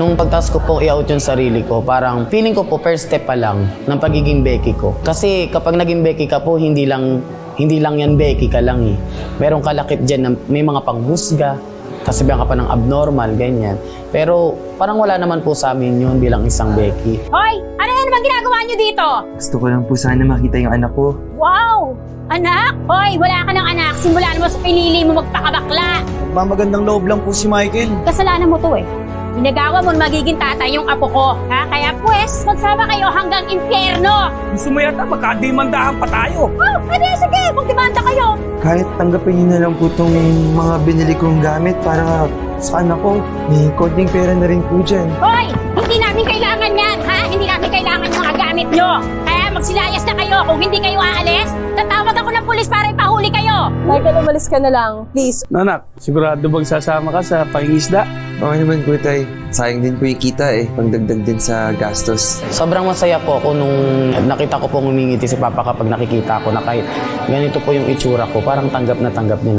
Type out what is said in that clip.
Nung pagtas ko po i-out yung sarili ko, parang feeling ko po first step pa lang ng pagiging Becky ko. Kasi kapag naging Becky ka po, hindi lang yan Becky ka lang eh. Meron kalakip dyan na may mga panghusga, kasabihan ka pa ng abnormal, ganyan. Pero parang wala naman po sa amin yun bilang isang Becky. Hoy! Ano na naman ginagawa niyo dito? Gusto ko lang po sana makita yung anak ko. Wow! Anak? Hoy, wala ka ng anak. Simula naman sa pinili mo magpakabakla. Mamagandang loob lang po si Michael. Kasalanan mo to eh. Inagawa mo na magiging tatay yung apo ko. Ha? Kaya pues, magsama kayo hanggang impyerno. Gusto mo yata magkadimandahan pa tayo. Oh, pwede sige, magdemanda kayo. Kahit tanggapin niyo na lang po itong mga binili kong gamit para sa anak ko. May konting pera na rin po dyan. Hoy, hindi namin kailangan yan, ha? Hindi namin kailangan yung mga gamit nyo. Kaya magsilayas na kayo. Kung hindi kayo aalis, tatawag ako ng pulis para ipahuli kayo. Michael, umalis ka na lang. Please. Nanak, sigurado bang sasama ka sa pangingisda? Okay naman po, tay. Sayang din po yung kita eh. Pangdagdag din sa gastos. Sobrang masaya po ako nung nakita ko pong umingiti si Papa kapag nakikita ko na kahit ganito po yung itsura ko, parang tanggap na tanggap niya.